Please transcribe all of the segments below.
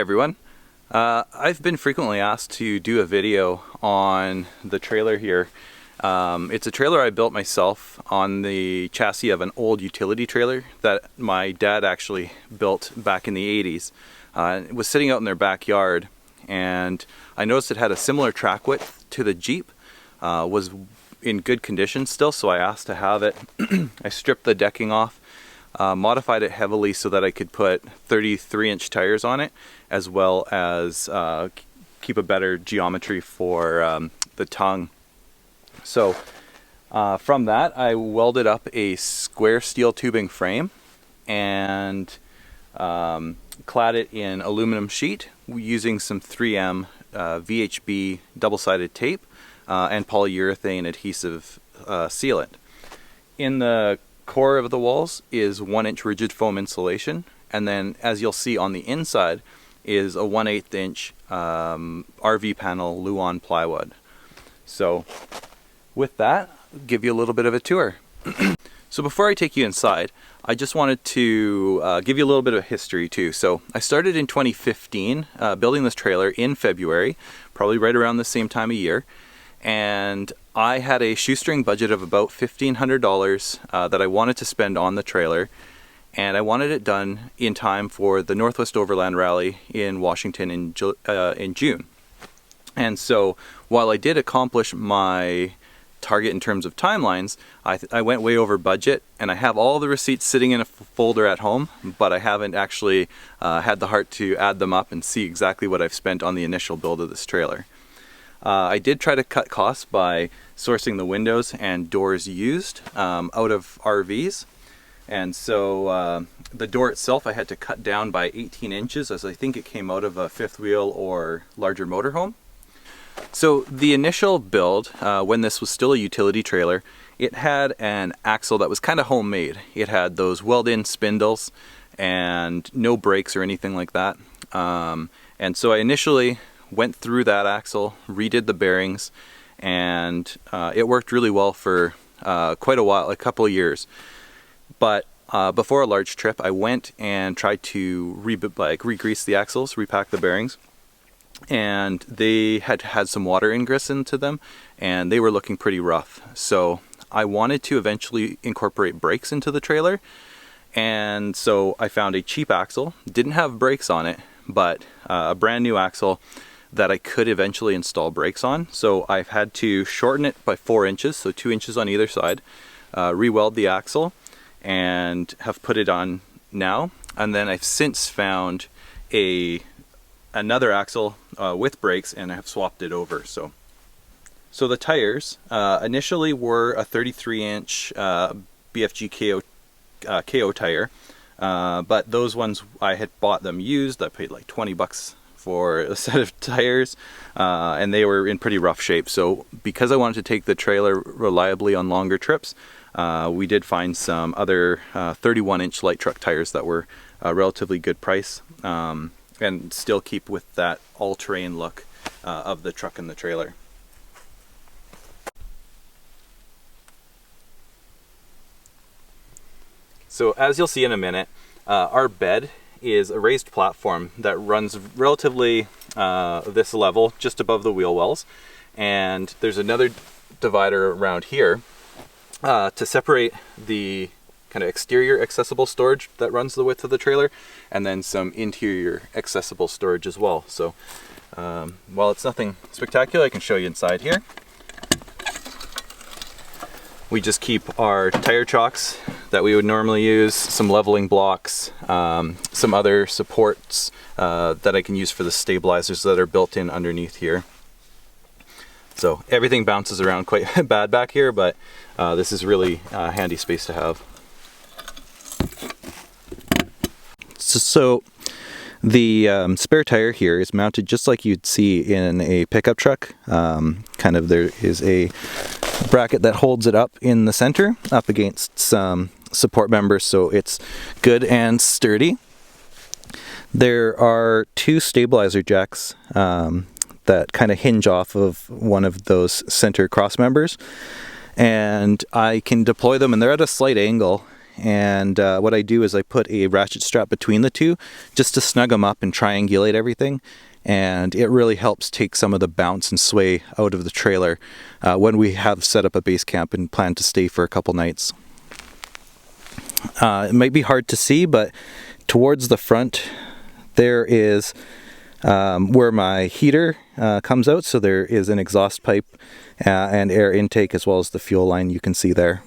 everyone. I've been frequently asked to do a video on the trailer here. It's a trailer I built myself on the chassis of an old utility trailer that my dad actually built back in the 80s. It was sitting out in their backyard, and I noticed it had a similar track width to the Jeep, was in good condition still, so I asked to have it. I stripped the decking off, modified it heavily so that I could put 33-inch tires on it, as well as keep a better geometry for the tongue. So from that, I welded up a square steel tubing frame and clad it in aluminum sheet using some 3M VHB double-sided tape and polyurethane adhesive sealant. In the core of the walls is 1-inch rigid foam insulation, and then, as you'll see on the inside, is a 1/8 inch RV panel Luan plywood. So with that, I'll give you a little bit of a tour. So before I take you inside, I just wanted to give you a little bit of history too. So I started in 2015 building this trailer in February, probably right around the same time of year, and I had a shoestring budget of about $1,500 that I wanted to spend on the trailer, and I wanted it done in time for the Northwest Overland Rally in Washington in June. And so while I did accomplish my target in terms of timelines, I went way over budget, and I have all the receipts sitting in a folder at home, but I haven't actually had the heart to add them up and see exactly what I've spent on the initial build of this trailer. I did try to cut costs by sourcing the windows and doors used out of RVs. And so the door itself I had to cut down by 18 inches, as I think it came out of a fifth wheel or larger motorhome. So the initial build, when this was still a utility trailer, it had an axle that was kind of homemade. It had those weld-in spindles and no brakes or anything like that. And so I initially went through that axle, redid the bearings, and it worked really well for quite a while, a couple of years. But before a large trip, I went and tried to re-grease the axles, repack the bearings, and they had some water ingress into them, and they were looking pretty rough. So I wanted to eventually incorporate brakes into the trailer, and so I found a cheap axle. Didn't have brakes on it, but a brand new axle that I could eventually install brakes on. So I've had to shorten it by 4 inches, so 2 inches on either side, re-weld the axle, and have put it on now. And then I've since found another axle with brakes, and I have swapped it over. So the tires initially were a 33-inch BFG KO tire, but those ones I had bought them used. I paid like 20 bucks for a set of tires, and they were in pretty rough shape. So because I wanted to take the trailer reliably on longer trips, we did find some other 31-inch light truck tires that were a relatively good price, and still keep with that all-terrain look of the truck and the trailer. So as you'll see in a minute, our bed is a raised platform that runs relatively this level, just above the wheel wells, and there's another divider around here to separate the kind of exterior accessible storage that runs the width of the trailer, and then some interior accessible storage as well. So while it's nothing spectacular, I can show you inside here. We just keep our tire chocks that we would normally use, some leveling blocks, some other supports that I can use for the stabilizers that are built in underneath here. So everything bounces around quite bad back here, but this is really a handy space to have. So the spare tire here is mounted just like you'd see in a pickup truck. Kind of there is a bracket that holds it up in the center, up against some support members, so it's good and sturdy. There are 2 stabilizer jacks that kind of hinge off of one of those center cross members, and I can deploy them, and they're at a slight angle, and what I do is I put a ratchet strap between the two just to snug them up and triangulate everything, and it really helps take some of the bounce and sway out of the trailer when we have set up a base camp and plan to stay for a couple nights. It might be hard to see, but towards the front there is where my heater comes out, so there is an exhaust pipe and air intake, as well as the fuel line you can see there.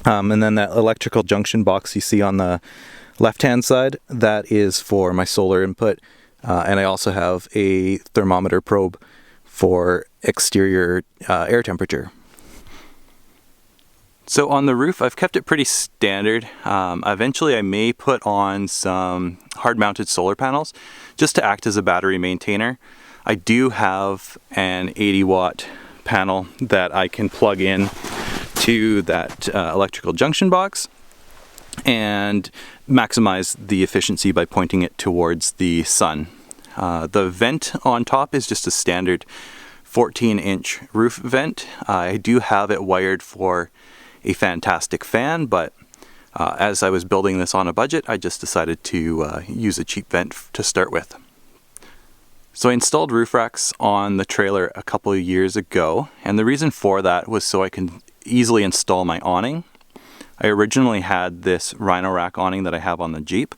And then that electrical junction box you see on the left hand side, that is for my solar input, and I also have a thermometer probe for exterior air temperature. So on the roof, I've kept it pretty standard. Eventually I may put on some hard-mounted solar panels just to act as a battery maintainer. I do have an 80-watt panel that I can plug in to that electrical junction box and maximize the efficiency by pointing it towards the sun. The vent on top is just a standard 14-inch roof vent. I do have it wired for a fantastic fan, but as I was building this on a budget, I just decided to use a cheap vent to start with. So I installed roof racks on the trailer a couple of years ago, and the reason for that was so I can easily install my awning. I originally had this Rhino rack awning that I have on the Jeep,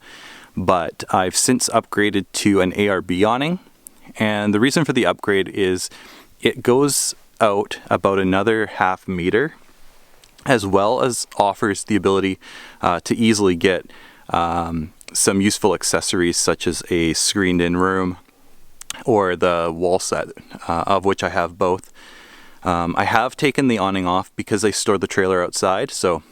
but I've since upgraded to an ARB awning, and the reason for the upgrade is it goes out about another half meter, as well as offers the ability to easily get some useful accessories such as a screened-in room or the wall set, of which I have both. I have taken the awning off because I store the trailer outside, so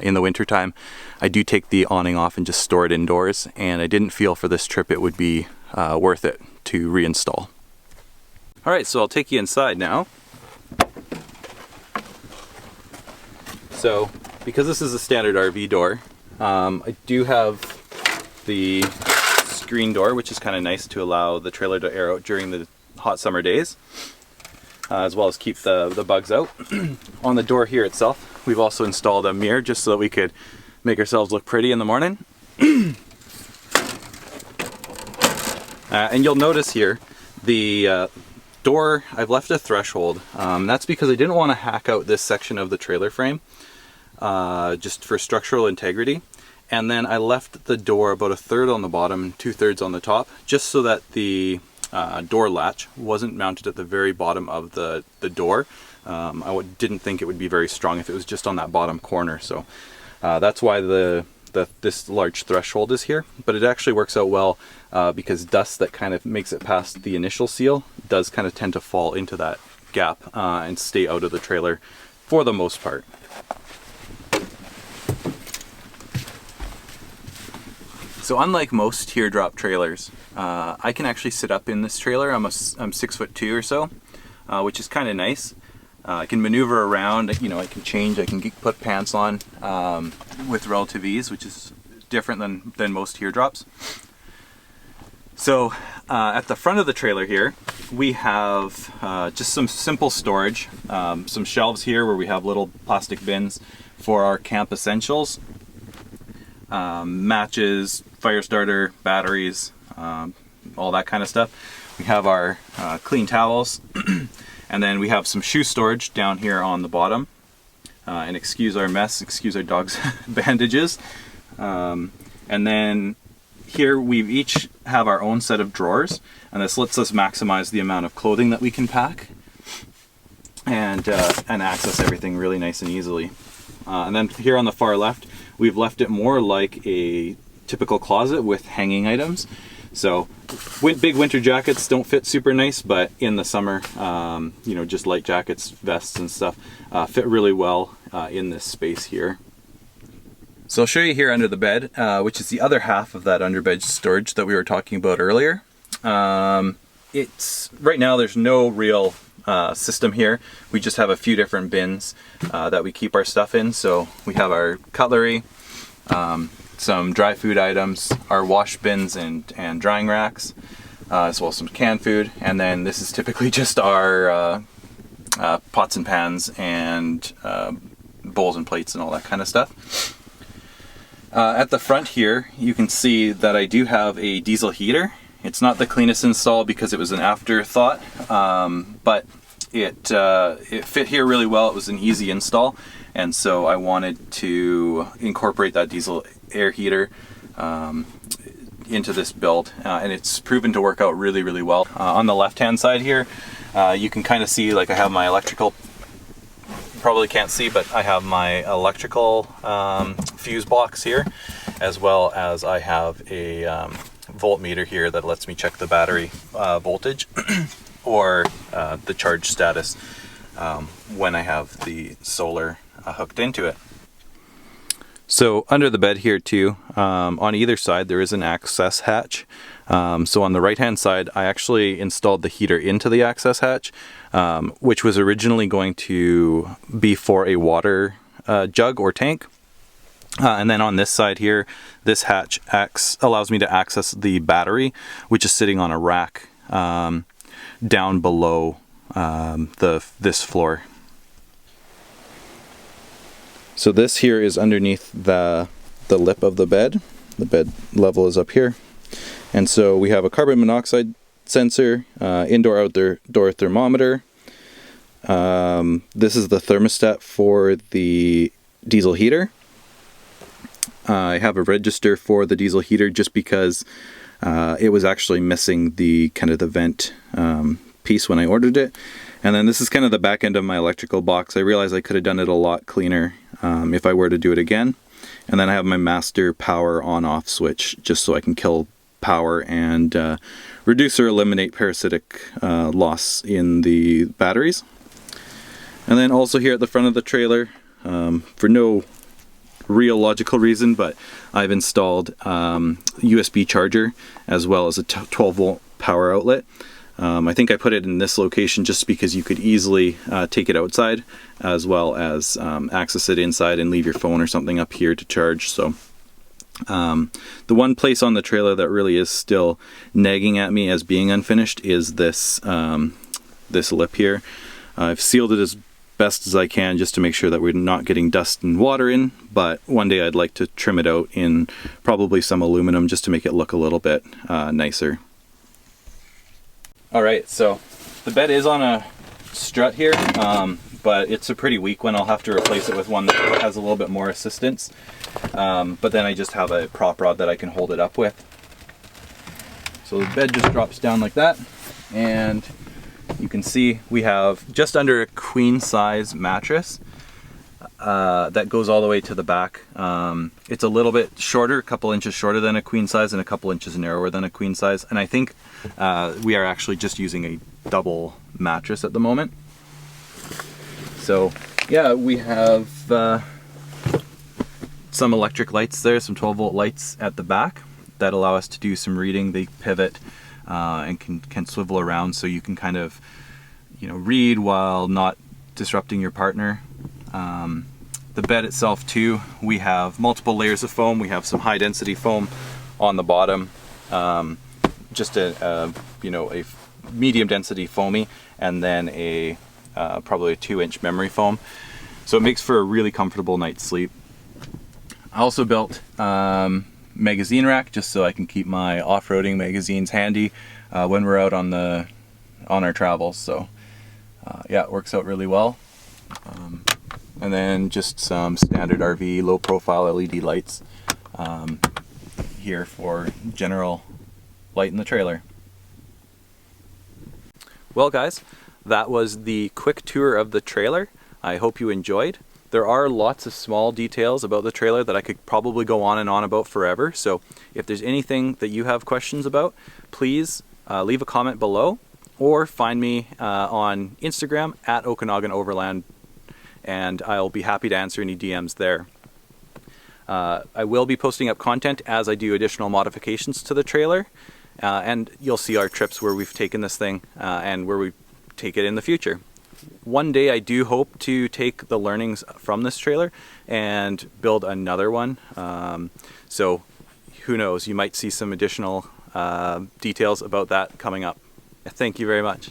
in the wintertime I do take the awning off and just store it indoors, and I didn't feel for this trip it would be worth it to reinstall. Alright, so I'll take you inside now. So, because this is a standard RV door, I do have the screen door, which is kind of nice to allow the trailer to air out during the hot summer days, as well as keep the bugs out. On the door here itself, we've also installed a mirror just so that we could make ourselves look pretty in the morning. And you'll notice here, the door, I've left a threshold. That's because I didn't want to hack out this section of the trailer frame, just for structural integrity. And then I left the door about 1/3 on the bottom, 2/3 on the top, just so that the door latch wasn't mounted at the very bottom of the door. I didn't think it would be very strong if it was just on that bottom corner, so that's why this large threshold is here. But it actually works out well because dust that kind of makes it past the initial seal does kind of tend to fall into that gap and stay out of the trailer for the most part. So unlike most teardrop trailers, I can actually sit up in this trailer. I'm 6'2" or so, which is kind of nice. I can maneuver around, you know, I can change, I can put pants on with relative ease, which is different than most teardrops. So at the front of the trailer here, we have just some simple storage, some shelves here where we have little plastic bins for our camp essentials, matches, fire starter, batteries, all that kind of stuff. We have our clean towels, and then we have some shoe storage down here on the bottom. And excuse our mess, excuse our dog's bandages. And then here we each have our own set of drawers, and this lets us maximize the amount of clothing that we can pack and access everything really nice and easily. And then here on the far left, we've left it more like a typical closet with hanging items. So big winter jackets don't fit super nice, but in the summer, you know, just light jackets, vests and stuff fit really well in this space here. So I'll show you here under the bed, which is the other half of that underbed storage that we were talking about earlier. It's right now there's no real system here. We just have a few different bins that we keep our stuff in. So we have our cutlery, some dry food items, our wash bins and drying racks, as well as some canned food, and then this is typically just our pots and pans and bowls and plates and all that kind of stuff. At the front here, you can see that I do have a diesel heater. It's not the cleanest install because it was an afterthought, but it fit here really well. It was an easy install, and so I wanted to incorporate that diesel air heater into this build, and it's proven to work out really, really well. On the left-hand side here, you can kind of see, like, I have my electrical, probably can't see, but I have my electrical fuse box here, as well as I have a voltmeter here that lets me check the battery voltage or the charge status when I have the solar hooked into it. So under the bed here too, on either side there is an access hatch. So on the right hand side I actually installed the heater into the access hatch, which was originally going to be for a water jug or tank. And then on this side here, this hatch allows me to access the battery, which is sitting on a rack down below this floor. So this here is underneath the lip of the bed. The bed level is up here. And so we have a carbon monoxide sensor, indoor-outdoor thermometer. This is the thermostat for the diesel heater. I have a register for the diesel heater just because it was actually missing the vent piece when I ordered it. And then this is kind of the back end of my electrical box. I realized I could have done it a lot cleaner if I were to do it again. And then I have my master power on-off switch just so I can kill power and reduce or eliminate parasitic loss in the batteries. And then also here at the front of the trailer, for no real logical reason, but I've installed USB charger as well as a 12 volt power outlet. I think I put it in this location just because you could easily take it outside as well as access it inside and leave your phone or something up here to charge. So the one place on the trailer that really is still nagging at me as being unfinished is this this lip here. I've sealed it as best as I can just to make sure that we're not getting dust and water in, but one day I'd like to trim it out in probably some aluminum just to make it look a little bit nicer. Alright, so the bed is on a strut here, but it's a pretty weak one. I'll have to replace it with one that has a little bit more assistance, but then I just have a prop rod that I can hold it up with. So the bed just drops down like that, and you can see we have just under a queen size mattress that goes all the way to the back. It's a little bit shorter, a couple inches shorter than a queen size and a couple inches narrower than a queen size. And I think we are actually just using a double mattress at the moment. So yeah, we have some electric lights there, some 12 volt lights at the back that allow us to do some reading. They pivot and can swivel around so you can kind of, read while not disrupting your partner. The bed itself too, we have multiple layers of foam. We have some high density foam on the bottom, just a medium density foamy, and then a probably a 2-inch memory foam. So it makes for a really comfortable night's sleep. I also built magazine rack just so I can keep my off-roading magazines handy when we're out on our travels. So yeah, it works out really well. And then just some standard RV low profile LED lights here for general light in the trailer. Well guys, that was the quick tour of the trailer. I hope you enjoyed. There are lots of small details about the trailer that I could probably go on and on about forever. So if there's anything that you have questions about, please leave a comment below or find me on Instagram at Okanagan Overland, and I'll be happy to answer any DMs there. I will be posting up content as I do additional modifications to the trailer, and you'll see our trips where we've taken this thing and where we take it in the future. One day I do hope to take the learnings from this trailer and build another one. So who knows, you might see some additional details about that coming up. Thank you very much.